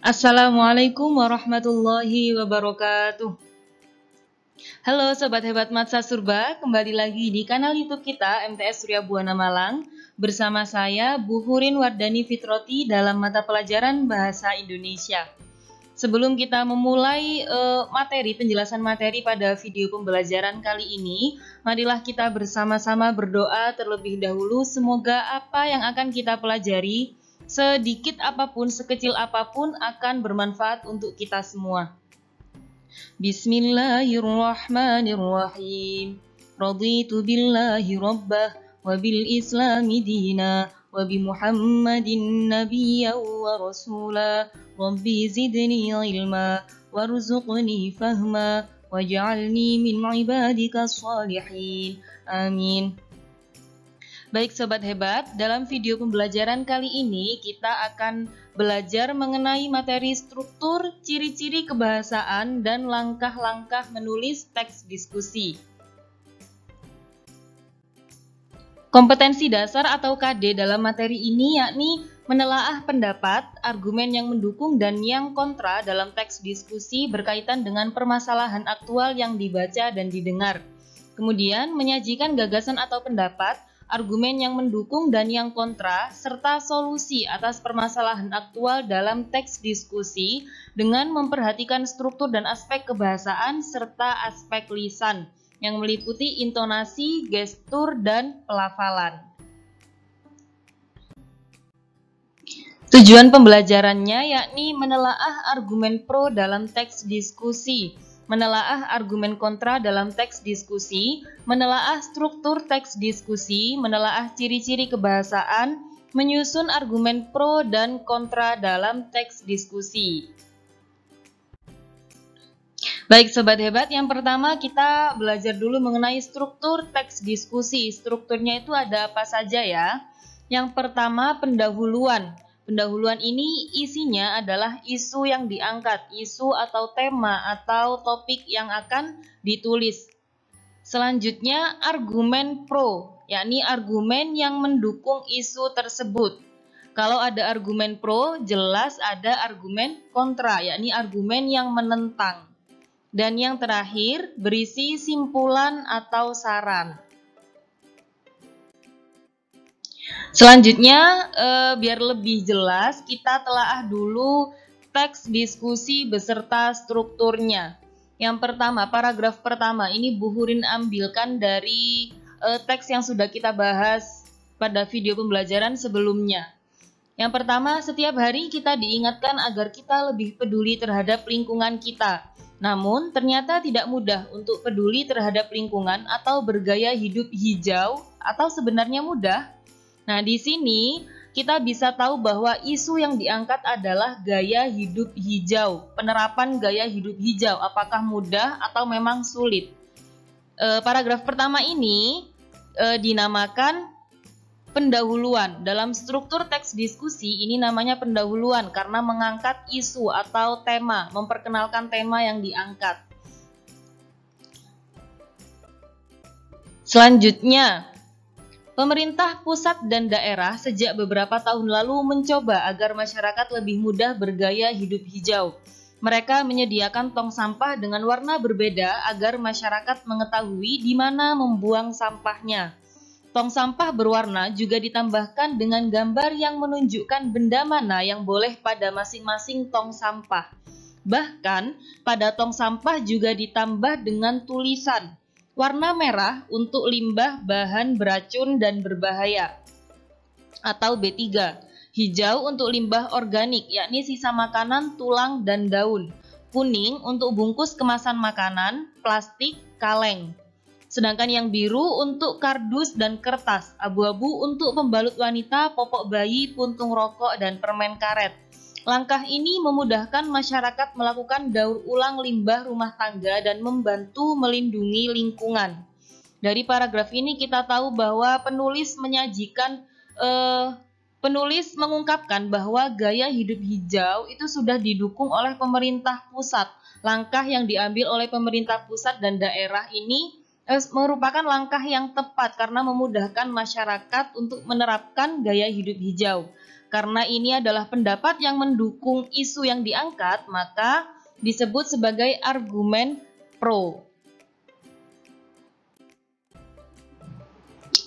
Assalamualaikum warahmatullahi wabarakatuh. Halo Sobat Hebat Matsa Surba, kembali lagi di kanal YouTube kita MTS Surya Buana Malang bersama saya Bu Hurin Wardani Fitroti dalam mata pelajaran Bahasa Indonesia. Sebelum kita memulai penjelasan materi pada video pembelajaran kali ini, marilah kita bersama-sama berdoa terlebih dahulu semoga apa yang akan kita pelajari sedikit apapun, sekecil apapun akan bermanfaat untuk kita semua. Bismillahirrahmanirrahim. Raditu billahi rabbah wa bil islami dina wa bi Muhammadin nabiyyan wa rasula. Rabbi zidni ilma warzuqni fahma waj'alni min ibadika shalihin. Amin. Baik Sobat Hebat, dalam video pembelajaran kali ini kita akan belajar mengenai materi struktur, ciri-ciri kebahasaan, dan langkah-langkah menulis teks diskusi. Kompetensi dasar atau KD dalam materi ini yakni menelaah pendapat, argumen yang mendukung dan yang kontra dalam teks diskusi berkaitan dengan permasalahan aktual yang dibaca dan didengar. Kemudian menyajikan gagasan atau pendapat, argumen yang mendukung dan yang kontra, serta solusi atas permasalahan aktual dalam teks diskusi dengan memperhatikan struktur dan aspek kebahasaan serta aspek lisan yang meliputi intonasi, gestur, dan pelafalan. Tujuan pembelajarannya yakni menelaah argumen pro dalam teks diskusi, menelaah argumen kontra dalam teks diskusi, menelaah struktur teks diskusi, menelaah ciri-ciri kebahasaan, menyusun argumen pro dan kontra dalam teks diskusi. Baik Sobat Hebat, yang pertama kita belajar dulu mengenai struktur teks diskusi. Strukturnya itu ada apa saja ya? Yang pertama pendahuluan. Pendahuluan ini isinya adalah isu yang diangkat, isu atau tema atau topik yang akan ditulis. Selanjutnya argumen pro, yakni argumen yang mendukung isu tersebut. Kalau ada argumen pro, jelas ada argumen kontra, yakni argumen yang menentang. Dan yang terakhir berisi simpulan atau saran. Selanjutnya, biar lebih jelas, kita telaah dulu teks diskusi beserta strukturnya. Yang pertama, paragraf pertama, ini Bu Hurin ambilkan dari teks yang sudah kita bahas pada video pembelajaran sebelumnya. Yang pertama, setiap hari kita diingatkan agar kita lebih peduli terhadap lingkungan kita. Namun, ternyata tidak mudah untuk peduli terhadap lingkungan atau bergaya hidup hijau, atau sebenarnya mudah. Nah, di sini kita bisa tahu bahwa isu yang diangkat adalah gaya hidup hijau. Penerapan gaya hidup hijau, apakah mudah atau memang sulit? Paragraf pertama ini dinamakan pendahuluan. Dalam struktur teks diskusi ini namanya pendahuluan karena mengangkat isu atau tema, memperkenalkan tema yang diangkat. Selanjutnya, pemerintah pusat dan daerah sejak beberapa tahun lalu mencoba agar masyarakat lebih mudah bergaya hidup hijau. Mereka menyediakan tong sampah dengan warna berbeda agar masyarakat mengetahui di mana membuang sampahnya. Tong sampah berwarna juga ditambahkan dengan gambar yang menunjukkan benda mana yang boleh pada masing-masing tong sampah. Bahkan, pada tong sampah juga ditambah dengan tulisan warna merah untuk limbah bahan beracun dan berbahaya atau B3, hijau untuk limbah organik yakni sisa makanan, tulang, dan daun, kuning untuk bungkus kemasan makanan, plastik, kaleng. Sedangkan yang biru untuk kardus dan kertas, abu-abu untuk pembalut wanita, popok bayi, puntung rokok, dan permen karet. Langkah ini memudahkan masyarakat melakukan daur ulang limbah rumah tangga dan membantu melindungi lingkungan. Dari paragraf ini kita tahu bahwa penulis mengungkapkan bahwa gaya hidup hijau itu sudah didukung oleh pemerintah pusat. Langkah yang diambil oleh pemerintah pusat dan daerah ini merupakan langkah yang tepat karena memudahkan masyarakat untuk menerapkan gaya hidup hijau. Karena ini adalah pendapat yang mendukung isu yang diangkat, maka disebut sebagai argumen pro.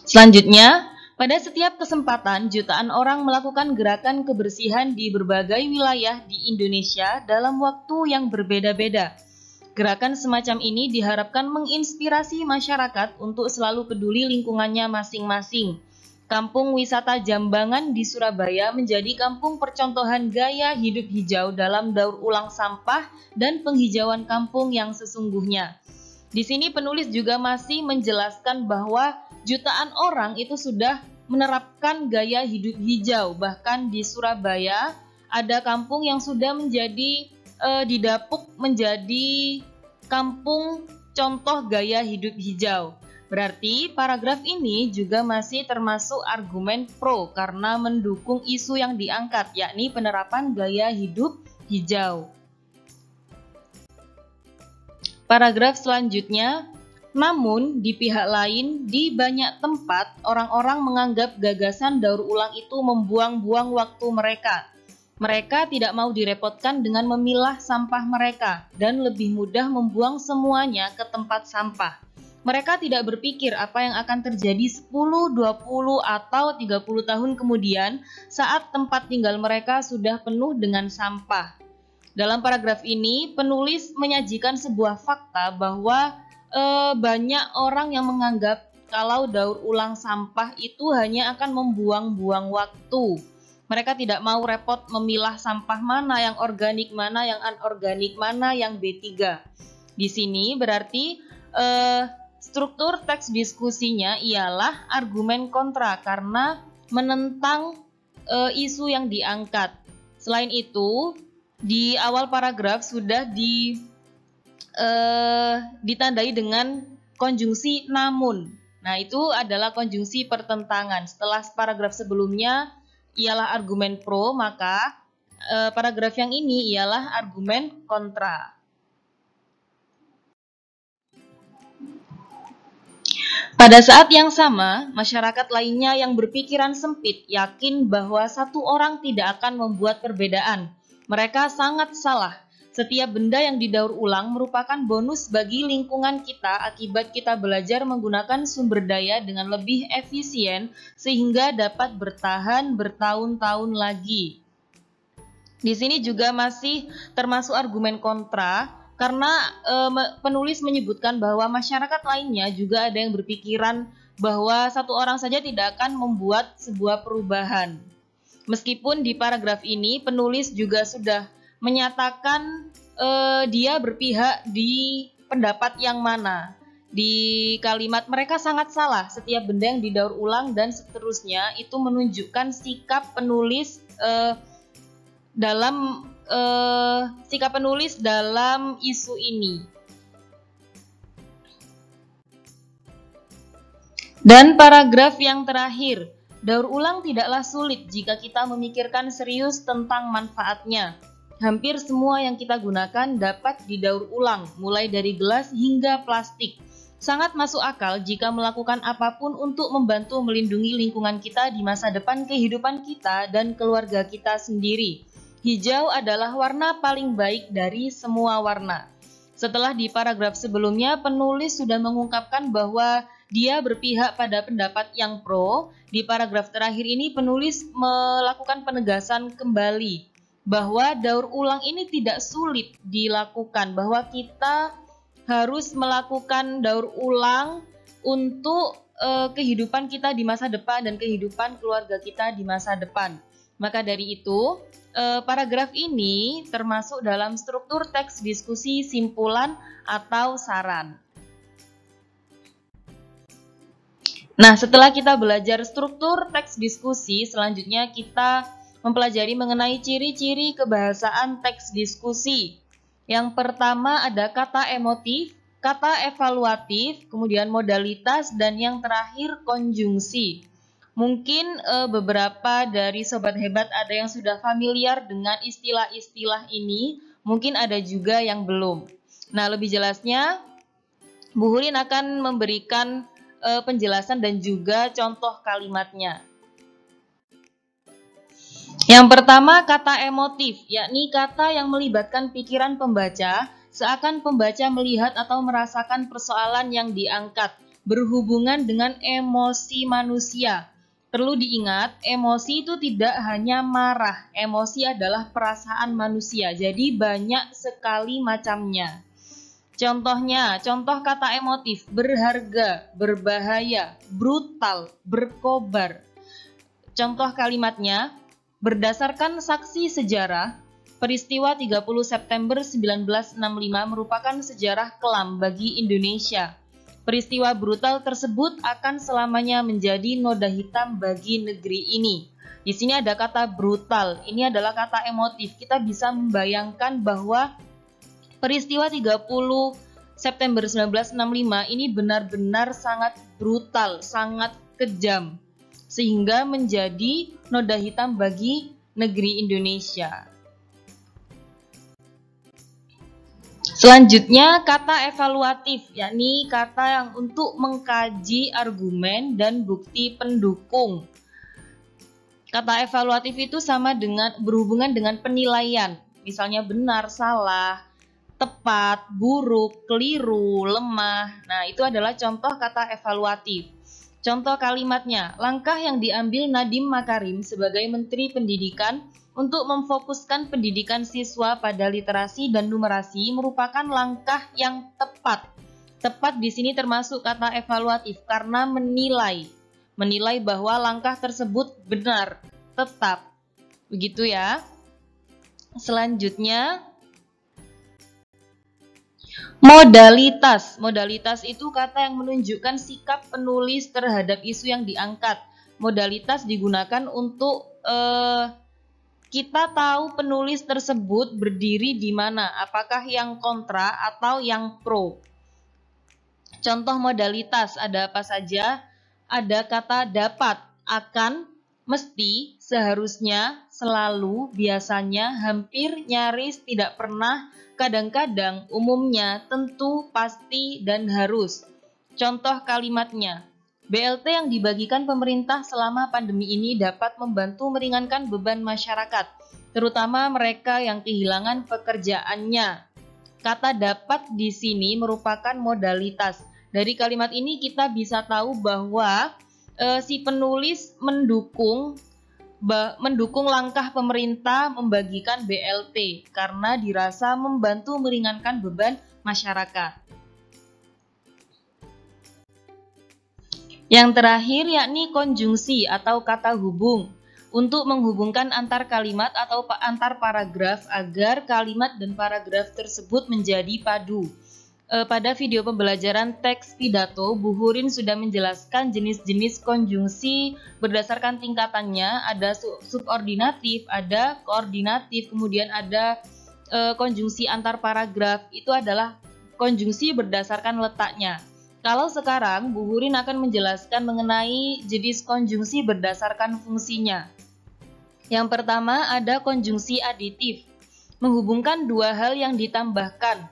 Selanjutnya, pada setiap kesempatan jutaan orang melakukan gerakan kebersihan di berbagai wilayah di Indonesia dalam waktu yang berbeda-beda. Gerakan semacam ini diharapkan menginspirasi masyarakat untuk selalu peduli lingkungannya masing-masing. Kampung wisata Jambangan di Surabaya menjadi kampung percontohan gaya hidup hijau dalam daur ulang sampah dan penghijauan kampung yang sesungguhnya. Di sini penulis juga masih menjelaskan bahwa jutaan orang itu sudah menerapkan gaya hidup hijau. Bahkan di Surabaya ada kampung yang sudah menjadi didapuk menjadi kampung contoh gaya hidup hijau. Berarti paragraf ini juga masih termasuk argumen pro karena mendukung isu yang diangkat, yakni penerapan gaya hidup hijau. Paragraf selanjutnya, namun di pihak lain, di banyak tempat orang-orang menganggap gagasan daur ulang itu membuang-buang waktu mereka. Mereka tidak mau direpotkan dengan memilah sampah mereka dan lebih mudah membuang semuanya ke tempat sampah. Mereka tidak berpikir apa yang akan terjadi 10, 20, atau 30 tahun kemudian saat tempat tinggal mereka sudah penuh dengan sampah. Dalam paragraf ini, penulis menyajikan sebuah fakta bahwa banyak orang yang menganggap kalau daur ulang sampah itu hanya akan membuang-buang waktu. Mereka tidak mau repot memilah sampah mana yang organik, mana yang anorganik, mana yang B3. Di sini berarti struktur teks diskusinya ialah argumen kontra karena menentang isu yang diangkat. Selain itu, di awal paragraf sudah ditandai dengan konjungsi namun. Nah, itu adalah konjungsi pertentangan. Setelah paragraf sebelumnya ialah argumen pro, maka paragraf yang ini ialah argumen kontra. Pada saat yang sama, masyarakat lainnya yang berpikiran sempit yakin bahwa satu orang tidak akan membuat perbedaan. Mereka sangat salah. Setiap benda yang didaur ulang merupakan bonus bagi lingkungan kita akibat kita belajar menggunakan sumber daya dengan lebih efisien sehingga dapat bertahan bertahun-tahun lagi. Di sini juga masih termasuk argumen kontra karena penulis menyebutkan bahwa masyarakat lainnya juga ada yang berpikiran bahwa satu orang saja tidak akan membuat sebuah perubahan. Meskipun di paragraf ini penulis juga sudah menyatakan dia berpihak di pendapat yang mana. Di kalimat mereka sangat salah, setiap benda yang didaur ulang dan seterusnya itu menunjukkan sikap penulis dalam isu ini. Dan paragraf yang terakhir, daur ulang tidaklah sulit jika kita memikirkan serius tentang manfaatnya. Hampir semua yang kita gunakan dapat didaur ulang, mulai dari gelas hingga plastik. Sangat masuk akal jika melakukan apapun untuk membantu melindungi lingkungan kita di masa depan kehidupan kita dan keluarga kita sendiri. Hijau adalah warna paling baik dari semua warna. Setelah di paragraf sebelumnya, penulis sudah mengungkapkan bahwa dia berpihak pada pendapat yang pro. Di paragraf terakhir ini, penulis melakukan penegasan kembali bahwa daur ulang ini tidak sulit dilakukan, bahwa kita harus melakukan daur ulang untuk kehidupan kita di masa depan dan kehidupan keluarga kita di masa depan. Maka dari itu, paragraf ini termasuk dalam struktur teks diskusi simpulan atau saran. Nah, setelah kita belajar struktur teks diskusi, selanjutnya kita mempelajari mengenai ciri-ciri kebahasaan teks diskusi. Yang pertama ada kata emotif, kata evaluatif, kemudian modalitas, dan yang terakhir konjungsi. Mungkin beberapa dari sobat hebat ada yang sudah familiar dengan istilah-istilah ini, mungkin ada juga yang belum. Nah, lebih jelasnya Bu Hurin akan memberikan penjelasan dan juga contoh kalimatnya. Yang pertama, kata emotif, yakni kata yang melibatkan pikiran pembaca, seakan pembaca melihat atau merasakan persoalan yang diangkat, berhubungan dengan emosi manusia. Perlu diingat, emosi itu tidak hanya marah, emosi adalah perasaan manusia, jadi banyak sekali macamnya. Contohnya, contoh kata emotif, berharga, berbahaya, brutal, berkobar. Contoh kalimatnya, berdasarkan saksi sejarah, peristiwa 30 September 1965 merupakan sejarah kelam bagi Indonesia. Peristiwa brutal tersebut akan selamanya menjadi noda hitam bagi negeri ini. Di sini ada kata brutal, ini adalah kata emotif. Kita bisa membayangkan bahwa peristiwa 30 September 1965 ini benar-benar sangat brutal, sangat kejam, sehingga menjadi noda hitam bagi negeri Indonesia. Selanjutnya, kata evaluatif, yakni kata yang untuk mengkaji argumen dan bukti pendukung. Kata evaluatif itu sama dengan berhubungan dengan penilaian, misalnya benar, salah, tepat, buruk, keliru, lemah. Nah, itu adalah contoh kata evaluatif. Contoh kalimatnya, langkah yang diambil Nadiem Makarim sebagai Menteri Pendidikan untuk memfokuskan pendidikan siswa pada literasi dan numerasi merupakan langkah yang tepat. Tepat di sini termasuk kata evaluatif karena menilai bahwa langkah tersebut benar, tetap. Begitu ya. Selanjutnya, modalitas. Modalitas itu kata yang menunjukkan sikap penulis terhadap isu yang diangkat. Modalitas digunakan untuk kita tahu penulis tersebut berdiri di mana, apakah yang kontra atau yang pro. Contoh modalitas ada apa saja? Ada kata dapat, akan, mesti, seharusnya, selalu, biasanya, hampir, nyaris, tidak pernah, kadang-kadang, umumnya, tentu, pasti, dan harus. Contoh kalimatnya, BLT yang dibagikan pemerintah selama pandemi ini dapat membantu meringankan beban masyarakat, terutama mereka yang kehilangan pekerjaannya. Kata dapat di sini merupakan modalitas. Dari kalimat ini kita bisa tahu bahwa si penulis mendukung langkah pemerintah membagikan BLT karena dirasa membantu meringankan beban masyarakat. Yang terakhir yakni konjungsi atau kata hubung untuk menghubungkan antar kalimat atau antar paragraf agar kalimat dan paragraf tersebut menjadi padu. Pada video pembelajaran teks pidato, Bu Hurin sudah menjelaskan jenis-jenis konjungsi berdasarkan tingkatannya, ada subordinatif, ada koordinatif, kemudian ada konjungsi antar paragraf, itu adalah konjungsi berdasarkan letaknya. Kalau sekarang, Bu Hurin akan menjelaskan mengenai jenis konjungsi berdasarkan fungsinya. Yang pertama ada konjungsi aditif, menghubungkan dua hal yang ditambahkan.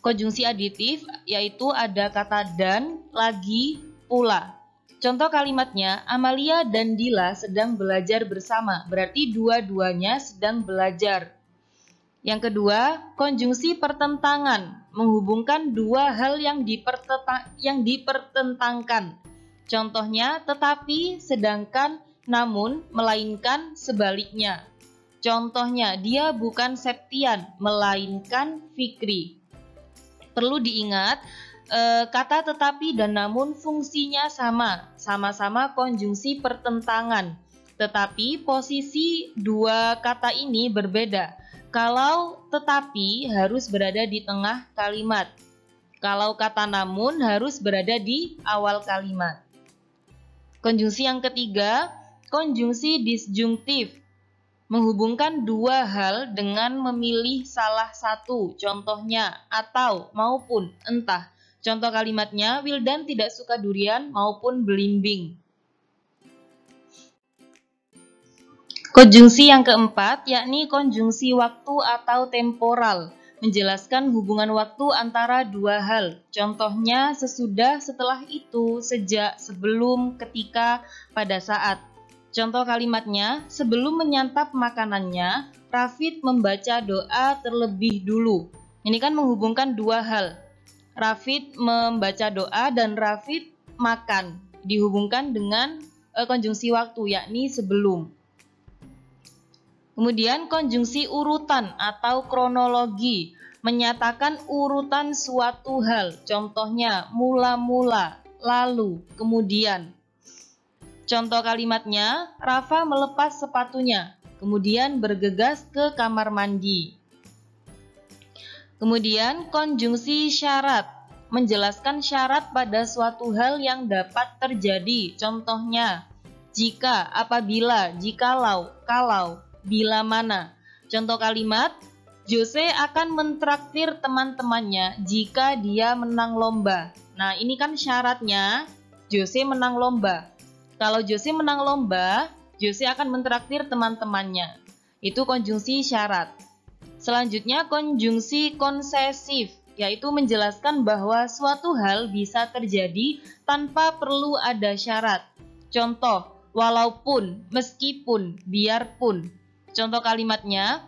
Konjungsi aditif yaitu ada kata dan, lagi, pula. Contoh kalimatnya, Amalia dan Dila sedang belajar bersama, berarti dua-duanya sedang belajar. Yang kedua, konjungsi pertentangan, menghubungkan dua hal yang dipertentangkan. Contohnya, tetapi, sedangkan, namun, melainkan, sebaliknya. Contohnya, dia bukan Septian, melainkan Fikri. Perlu diingat, kata tetapi dan namun fungsinya sama-sama konjungsi pertentangan. Tetapi posisi dua kata ini berbeda. Kalau tetapi harus berada di tengah kalimat. Kalau kata namun harus berada di awal kalimat. Konjungsi yang ketiga, konjungsi disjungtif. Menghubungkan dua hal dengan memilih salah satu, contohnya atau maupun entah. Contoh kalimatnya, Wildan tidak suka durian maupun belimbing. Konjungsi yang keempat, yakni konjungsi waktu atau temporal, menjelaskan hubungan waktu antara dua hal. Contohnya, sesudah, setelah itu, sejak, sebelum, ketika, pada saat. Contoh kalimatnya, sebelum menyantap makanannya, Rafid membaca doa terlebih dulu. Ini kan menghubungkan dua hal. Rafid membaca doa dan Rafid makan. Dihubungkan dengan konjungsi waktu, yakni sebelum. Kemudian konjungsi urutan atau kronologi, menyatakan urutan suatu hal. Contohnya, mula-mula, lalu, kemudian. Contoh kalimatnya, Rafa melepas sepatunya, kemudian bergegas ke kamar mandi. Kemudian konjungsi syarat, menjelaskan syarat pada suatu hal yang dapat terjadi. Contohnya, jika, apabila, jikalau, kalau, bila mana. Contoh kalimat, Jose akan mentraktir teman-temannya jika dia menang lomba. Nah, ini kan syaratnya Jose menang lomba. Kalau Jose menang lomba, Jose akan mentraktir teman-temannya. Itu konjungsi syarat. Selanjutnya konjungsi konsesif, yaitu menjelaskan bahwa suatu hal bisa terjadi tanpa perlu ada syarat. Contoh, walaupun, meskipun, biarpun. Contoh kalimatnya,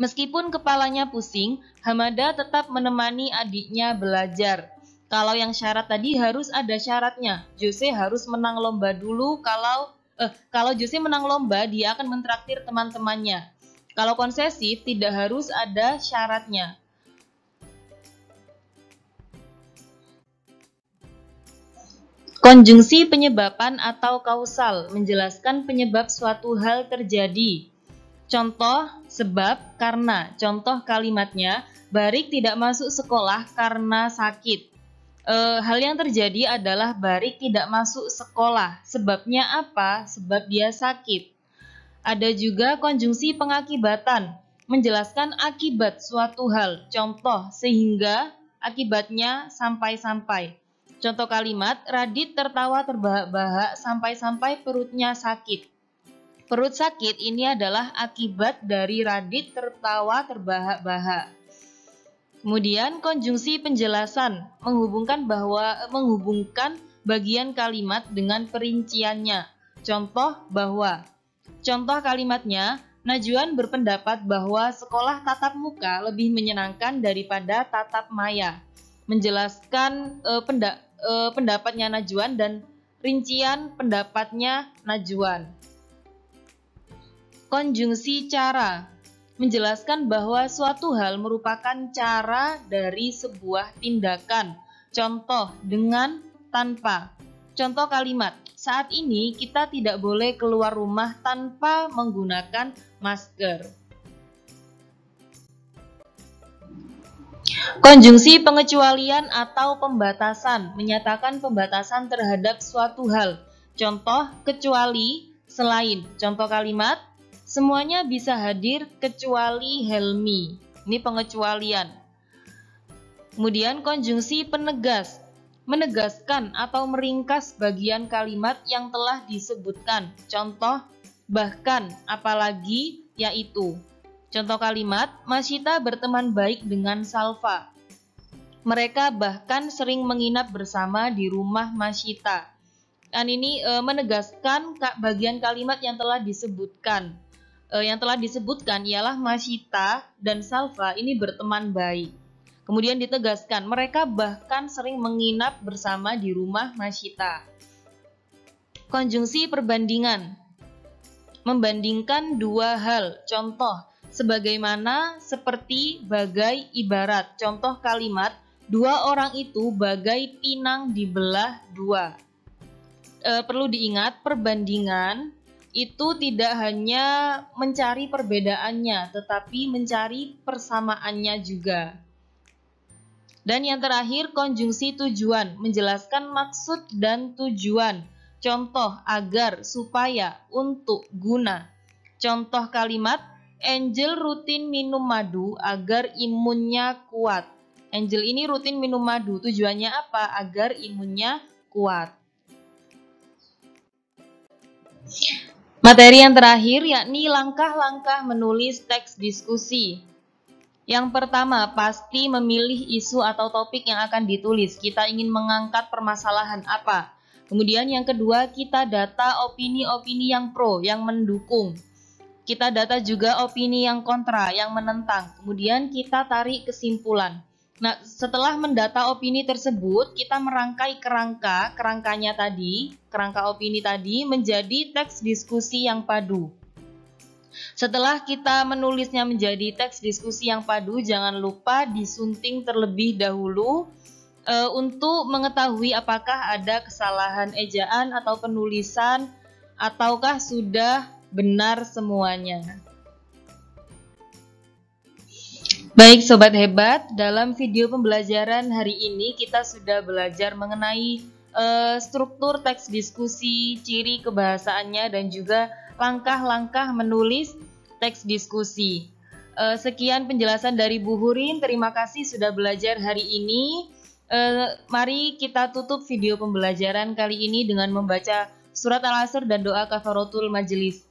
meskipun kepalanya pusing, Hamada tetap menemani adiknya belajar. Kalau yang syarat tadi harus ada syaratnya. Jose harus menang lomba dulu. Kalau Jose menang lomba, dia akan mentraktir teman-temannya. Kalau konsesif tidak harus ada syaratnya. Konjungsi penyebaban atau kausal, menjelaskan penyebab suatu hal terjadi. Contoh, sebab, karena. Contoh kalimatnya, Barik tidak masuk sekolah karena sakit. Hal yang terjadi adalah Barik tidak masuk sekolah. Sebabnya apa? Sebab dia sakit. Ada juga konjungsi pengakibatan, menjelaskan akibat suatu hal. Contoh, sehingga, akibatnya, sampai-sampai. Contoh kalimat, Radit tertawa terbahak-bahak sampai-sampai perutnya sakit. Perut sakit ini adalah akibat dari Radit tertawa terbahak-bahak. Kemudian konjungsi penjelasan, menghubungkan bagian kalimat dengan perinciannya. Contoh, bahwa. Contoh kalimatnya, Najwan berpendapat bahwa sekolah tatap muka lebih menyenangkan daripada tatap maya. Menjelaskan pendapatnya Najwan dan rincian pendapatnya Najwan. Konjungsi cara, menjelaskan bahwa suatu hal merupakan cara dari sebuah tindakan. Contoh, dengan, tanpa. Contoh kalimat, saat ini kita tidak boleh keluar rumah tanpa menggunakan masker. Konjungsi pengecualian atau pembatasan, menyatakan pembatasan terhadap suatu hal. Contoh, kecuali, selain. Contoh kalimat, semuanya bisa hadir kecuali Helmi. Ini pengecualian. Kemudian konjungsi penegas, menegaskan atau meringkas bagian kalimat yang telah disebutkan. Contoh, bahkan, apalagi, yaitu. Contoh kalimat, Masyita berteman baik dengan Salva. Mereka bahkan sering menginap bersama di rumah Masyita. Dan ini menegaskan bagian kalimat yang telah disebutkan. Yang telah disebutkan ialah Masyita dan Salva ini berteman baik. Kemudian ditegaskan, mereka bahkan sering menginap bersama di rumah Masyita. Konjungsi perbandingan, membandingkan dua hal. Contoh, sebagaimana, seperti, bagai, ibarat. Contoh kalimat, dua orang itu bagai pinang dibelah dua. Perlu diingat, perbandingan itu tidak hanya mencari perbedaannya, tetapi mencari persamaannya juga. Dan yang terakhir, konjungsi tujuan, menjelaskan maksud dan tujuan. Contoh, agar, supaya, untuk, guna. Contoh kalimat, Angel rutin minum madu agar imunnya kuat. Angel ini rutin minum madu, tujuannya apa? Agar imunnya kuat. Materi yang terakhir yakni langkah-langkah menulis teks diskusi. Yang pertama, pasti memilih isu atau topik yang akan ditulis. Kita ingin mengangkat permasalahan apa? Kemudian yang kedua, kita data opini-opini yang pro, yang mendukung. Kita data juga opini yang kontra, yang menentang. Kemudian kita tarik kesimpulan. Nah, setelah mendata opini tersebut, kita merangkai kerangka opini tadi menjadi teks diskusi yang padu. Setelah kita menulisnya menjadi teks diskusi yang padu, jangan lupa disunting terlebih dahulu untuk mengetahui apakah ada kesalahan ejaan atau penulisan ataukah sudah benar semuanya. Baik sobat hebat, dalam video pembelajaran hari ini kita sudah belajar mengenai struktur teks diskusi, ciri kebahasaannya, dan juga langkah-langkah menulis teks diskusi. Sekian penjelasan dari Bu Hurin, terima kasih sudah belajar hari ini. Mari kita tutup video pembelajaran kali ini dengan membaca surat Al-Asr dan doa kafaratul majelis.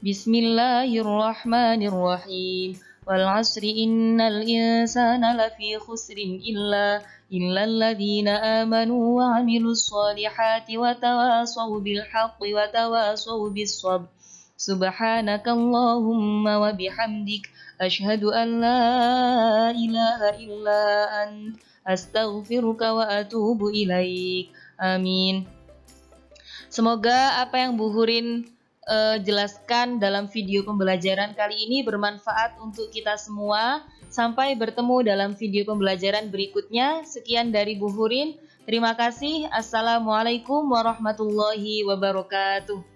Bismillahirrahmanirrahim. Wal 'asri innal insana lafi khusrin illa alladzina amanu wa 'amilus solihati wa tawasaw bil haqqi wa tawasaw bis sabr. Subhanakallahumma wa bihamdik asyhadu an la ilaha illa anta astaghfiruka wa atubu ilaik. Amin. Semoga apa yang Bu Hurin jelaskan dalam video pembelajaran kali ini bermanfaat untuk kita semua. Sampai bertemu dalam video pembelajaran berikutnya. Sekian dari Bu Hurin. Terima kasih. Assalamualaikum warahmatullahi wabarakatuh.